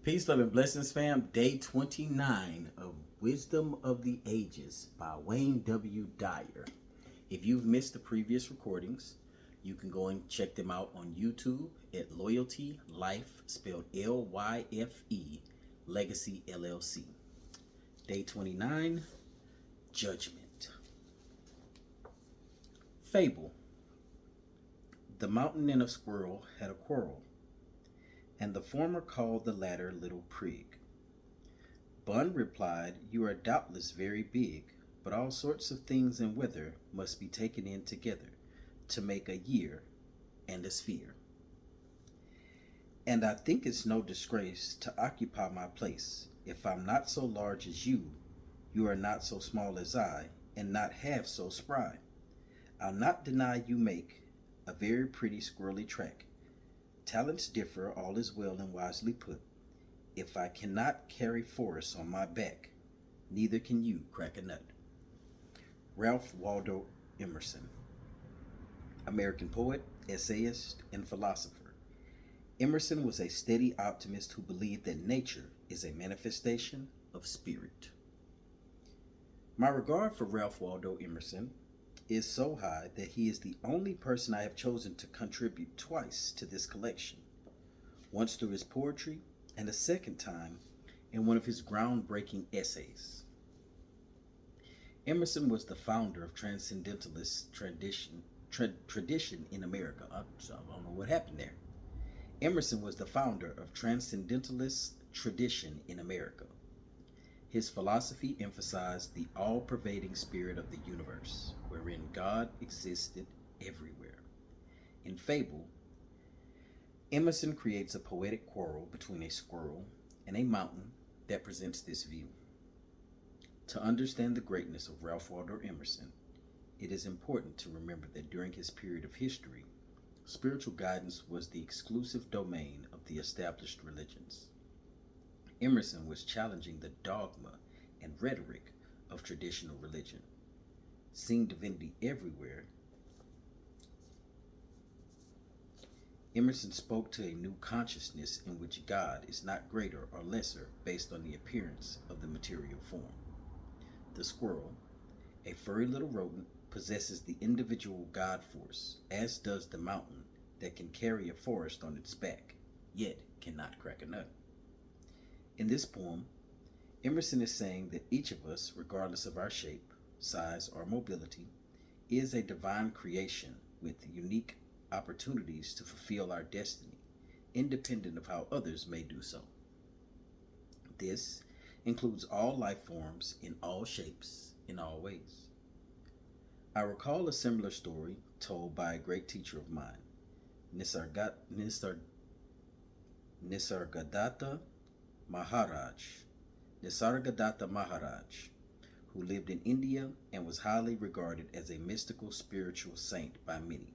Peace, love, and blessings, fam. Day 29 of Wisdom of the Ages by Wayne W. Dyer. If you've missed the previous recordings, you can go and check them out on YouTube at Loyalty Life, spelled Lyfe, Legacy LLC. Day 29, Judgment. Fable. The mountain and a squirrel had a quarrel, and the former called the latter Little Prig. Bun replied, "You are doubtless very big, but all sorts of things and weather must be taken in together to make a year and a sphere. And I think it's no disgrace to occupy my place. If I'm not so large as you are not so small as I, and not half so spry. I'll not deny you make a very pretty squirrely track. Talents differ, all is well and wisely put. If I cannot carry forests on my back, neither can you crack a nut." Ralph Waldo Emerson. American poet, essayist, and philosopher. Emerson was a steady optimist who believed that nature is a manifestation of spirit. My regard for Ralph Waldo Emerson is so high that he is the only person I have chosen to contribute twice to this collection, once through his poetry and a second time in one of his groundbreaking essays. Emerson was the founder of transcendentalist tradition in America. I don't know what happened there. Emerson was the founder of transcendentalist tradition in America. His philosophy emphasized the all-pervading spirit of the universe, wherein God existed everywhere. In Fable, Emerson creates a poetic quarrel between a squirrel and a mountain that presents this view. To understand the greatness of Ralph Waldo Emerson, it is important to remember that during his period of history, spiritual guidance was the exclusive domain of the established religions. Emerson was challenging the dogma and rhetoric of traditional religion. Seeing divinity everywhere, Emerson spoke to a new consciousness in which God is not greater or lesser based on the appearance of the material form. The squirrel, a furry little rodent, possesses the individual God force, as does the mountain that can carry a forest on its back, yet cannot crack a nut. In this poem, Emerson is saying that each of us, regardless of our shape, size, or mobility, is a divine creation with unique opportunities to fulfill our destiny, independent of how others may do so. This includes all life forms in all shapes, in all ways. I recall a similar story told by a great teacher of mine, Nisargadatta Nisargadatta Maharaj, who lived in India and was highly regarded as a mystical spiritual saint by many.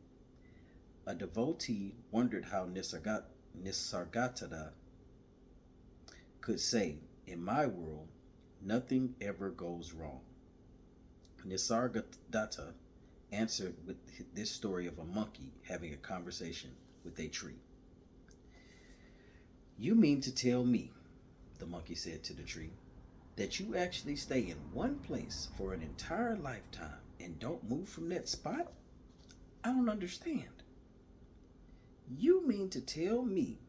A devotee wondered how Nisargadatta could say, "In my world, nothing ever goes wrong." Nisargadatta answered with this story of a monkey having a conversation with a tree. "You mean to tell me," the monkey said to the tree, "that you actually stay in one place for an entire lifetime and don't move from that spot? I don't understand." "You mean to tell me,"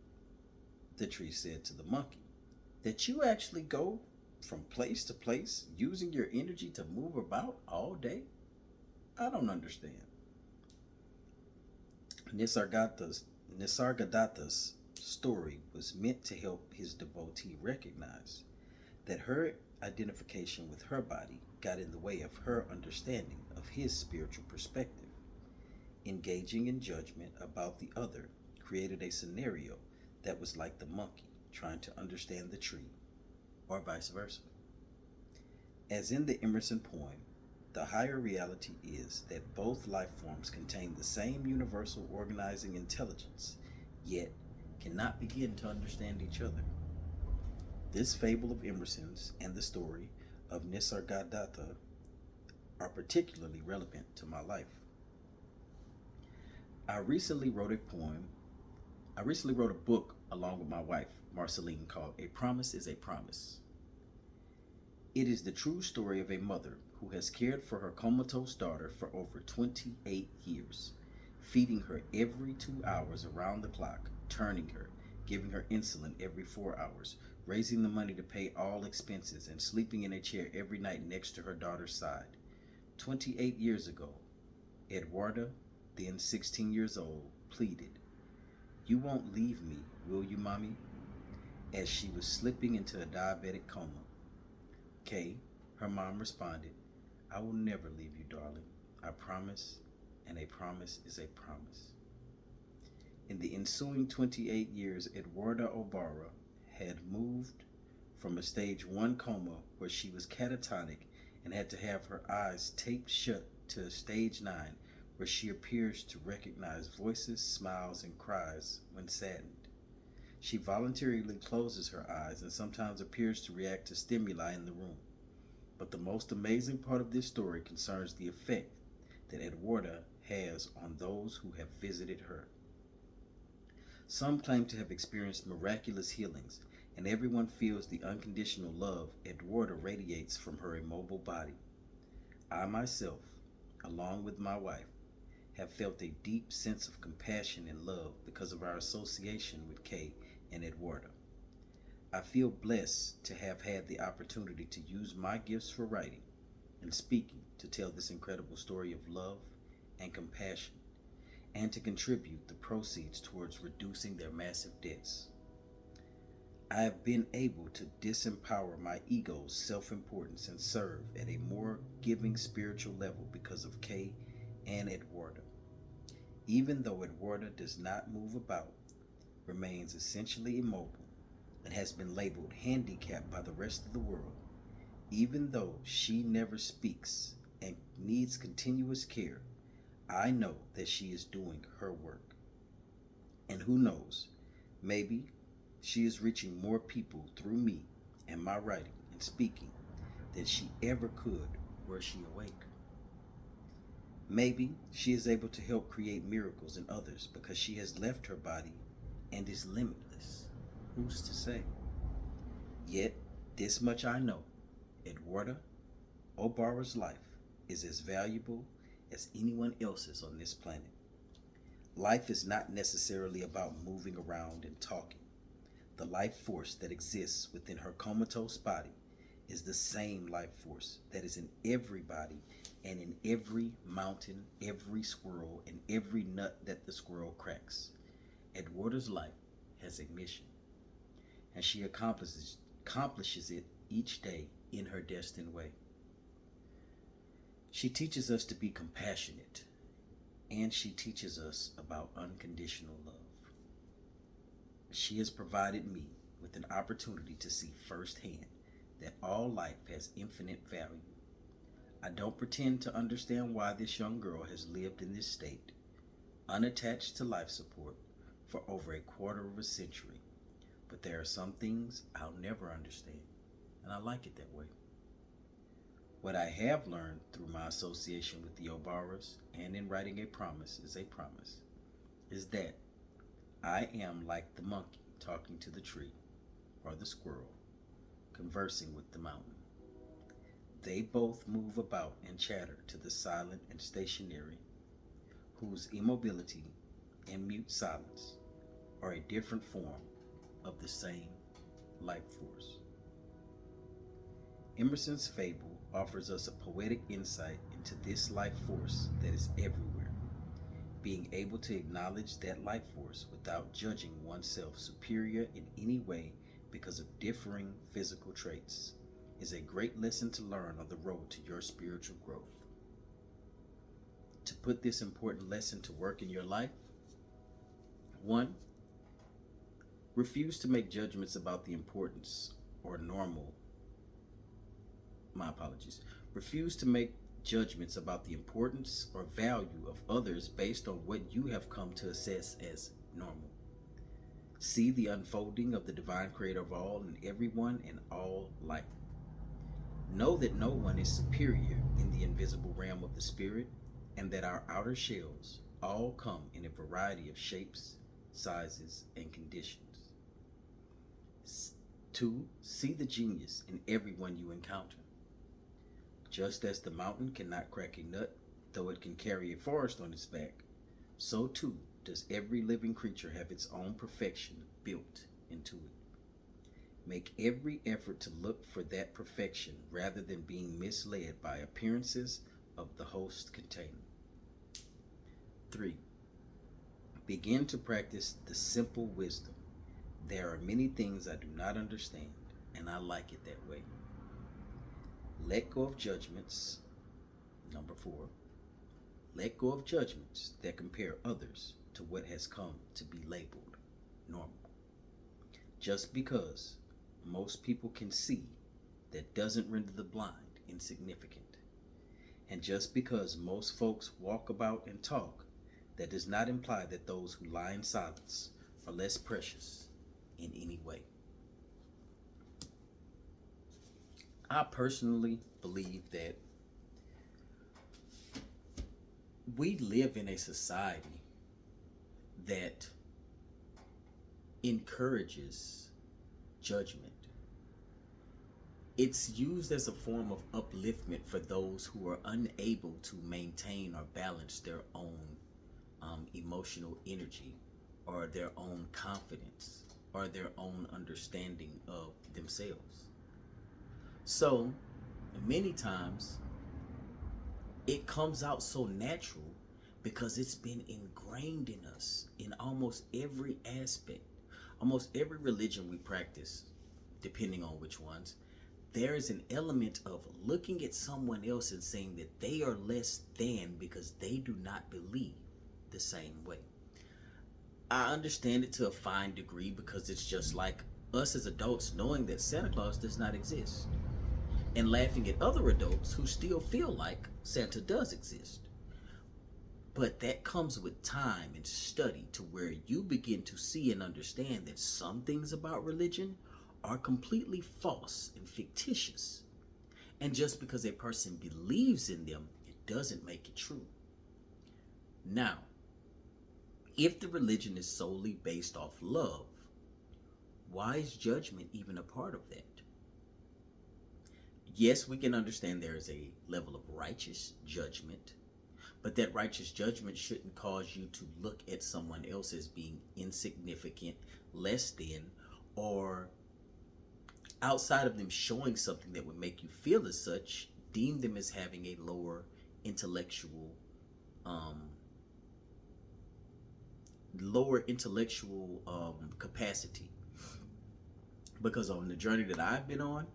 the tree said to the monkey, "that you actually go from place to place using your energy to move about all day? I don't understand." Nisargadatta's story was meant to help his devotee recognize that her identification with her body got in the way of her understanding of his spiritual perspective. Engaging in judgment about the other created a scenario that was like the monkey trying to understand the tree, or vice versa. As in the Emerson poem, the higher reality is that both life forms contain the same universal organizing intelligence, yet cannot begin to understand each other. This fable of Emerson's and the story of Nisargadatta are particularly relevant to my life. I recently wrote a book along with my wife, Marceline, called A Promise is a Promise. It is the true story of a mother who has cared for her comatose daughter for over 28 years, feeding her every 2 hours around the clock, turning her, giving her insulin every 4 hours, raising the money to pay all expenses, and sleeping in a chair every night next to her daughter's side. 28 years ago, Eduarda, then 16 years old, pleaded, "You won't leave me, will you, Mommy?" as she was slipping into a diabetic coma. Kay, her mom, responded, "I will never leave you, darling. I promise, and a promise is a promise." In the ensuing 28 years, Eduarda Obara had moved from a stage 1 coma where she was catatonic and had to have her eyes taped shut to stage 9 where she appears to recognize voices, smiles, and cries when saddened. She voluntarily closes her eyes and sometimes appears to react to stimuli in the room. But the most amazing part of this story concerns the effect that Eduarda has on those who have visited her. Some claim to have experienced miraculous healings, and everyone feels the unconditional love Eduarda radiates from her immobile body. I myself, along with my wife, have felt a deep sense of compassion and love because of our association with Kay and Eduarda. I feel blessed to have had the opportunity to use my gifts for writing and speaking to tell this incredible story of love and compassion, and to contribute the proceeds towards reducing their massive debts. I have been able to disempower my ego's self-importance and serve at a more giving spiritual level because of Kay and Eduarda. Even though Eduarda does not move about, remains essentially immobile, and has been labeled handicapped by the rest of the world, even though she never speaks and needs continuous care, I know that she is doing her work. And who knows, maybe she is reaching more people through me and my writing and speaking than she ever could were she awake. Maybe she is able to help create miracles in others because she has left her body and is limitless. Who's to say? Yet, this much I know, Eduarda Obara's life is as valuable as anyone else's on this planet. Life is not necessarily about moving around and talking. The life force that exists within her comatose body is the same life force that is in everybody and in every mountain, every squirrel, and every nut that the squirrel cracks. Eduarda's life has a mission, and she accomplishes it each day in her destined way. She teaches us to be compassionate, and she teaches us about unconditional love. She has provided me with an opportunity to see firsthand that all life has infinite value. I don't pretend to understand why this young girl has lived in this state, unattached to life support, for over a quarter of a century. But there are some things I'll never understand, and I like it that way. What I have learned through my association with the Obaras and in writing A Promise is a Promise is that I am like the monkey talking to the tree, or the squirrel conversing with the mountain. They both move about and chatter to the silent and stationary, whose immobility and mute silence are a different form of the same life force. Emerson's fable offers us a poetic insight into this life force that is everywhere. Being able to acknowledge that life force without judging oneself superior in any way because of differing physical traits is a great lesson to learn on the road to your spiritual growth. To put this important lesson to work in your life, 1. Refuse to make judgments about the importance or normal. Refuse to make judgments about the importance or value of others based on what you have come to assess as normal. See the unfolding of the divine creator of all and everyone and all life. Know that no one is superior in the invisible realm of the spirit, and that our outer shells all come in a variety of shapes, sizes, and conditions. 2. See the genius in everyone you encounter. Just as the mountain cannot crack a nut, though it can carry a forest on its back, so too does every living creature have its own perfection built into it. Make every effort to look for that perfection rather than being misled by appearances of the host container. 3. Begin to practice the simple wisdom. There are many things I do not understand, and I like it that way. Let go of judgments. Number 4. Let go of judgments that compare others to what has come to be labeled normal. Just because most people can see, that doesn't render the blind insignificant. And just because most folks walk about and talk, that does not imply that those who lie in silence are less precious in any way. I personally believe that we live in a society that encourages judgment. It's used as a form of upliftment for those who are unable to maintain or balance their own emotional energy or their own confidence or their own understanding of themselves. So many times it comes out so natural because it's been ingrained in us in almost every aspect. Almost every religion we practice, depending on which ones, there is an element of looking at someone else and saying that they are less than because they do not believe the same way. I understand it to a fine degree because it's just like us as adults knowing that Santa Claus does not exist and laughing at other adults who still feel like Santa does exist. But that comes with time and study to where you begin to see and understand that some things about religion are completely false and fictitious. And just because a person believes in them, it doesn't make it true. Now, if the religion is solely based off love, why is judgment even a part of that? Yes, we can understand there is a level of righteous judgment, but that righteous judgment shouldn't cause you to look at someone else as being insignificant, less than, or outside of them showing something that would make you feel as such, deem them as having a lower intellectual capacity. Because on the journey that I've been on,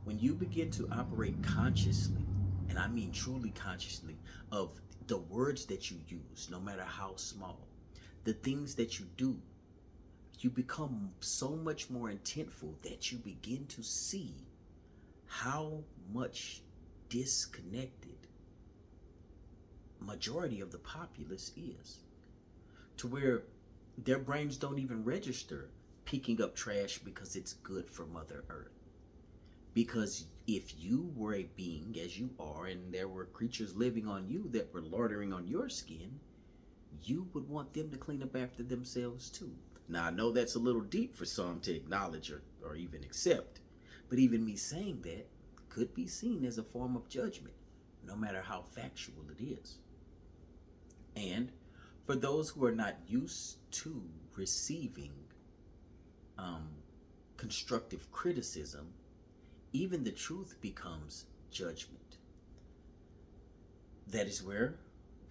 when you begin to operate consciously, and I mean truly consciously, of the words that you use, no matter how small, the things that you do, you become so much more intentful that you begin to see how much disconnected majority of the populace is, to where their brains don't even register picking up trash because it's good for Mother Earth. Because if you were a being as you are and there were creatures living on you that were loitering on your skin, you would want them to clean up after themselves too. Now, I know that's a little deep for some to acknowledge or even accept, but even me saying that could be seen as a form of judgment, no matter how factual it is. And for those who are not used to receiving constructive criticism, even the truth becomes judgment. That is where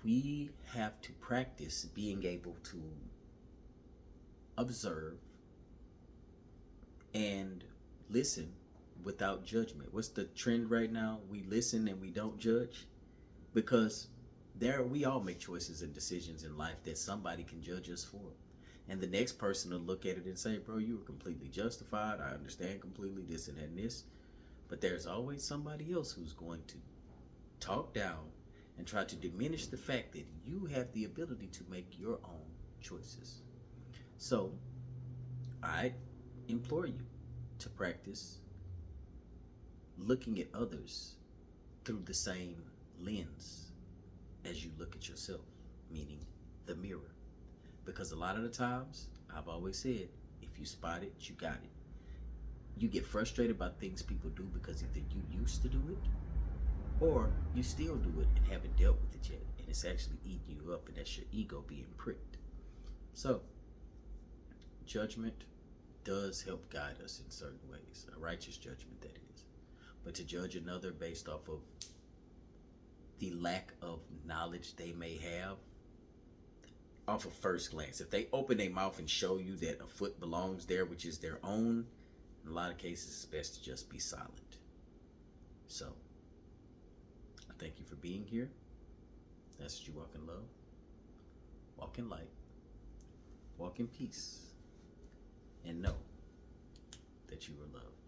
we have to practice being able to observe and listen without judgment. What's the trend right now? We listen and we don't judge, because we all make choices and decisions in life that somebody can judge us for. And the next person will look at it and say, bro, you were completely justified. I understand completely this and that and this. But there's always somebody else who's going to talk down and try to diminish the fact that you have the ability to make your own choices. So I implore you to practice looking at others through the same lens as you look at yourself, meaning the mirror. Because a lot of the times, I've always said, if you spot it, you got it. You get frustrated about things people do because either you used to do it or you still do it and haven't dealt with it yet. And it's actually eating you up, and that's your ego being pricked. So, judgment does help guide us in certain ways. A righteous judgment, that is. But to judge another based off of the lack of knowledge they may have, off of first glance, if they open their mouth and show you that a foot belongs there, which is their own, in a lot of cases it's best to just be silent. So, I thank you for being here. That's what you walk in love, walk in light, walk in peace, and know that you are loved.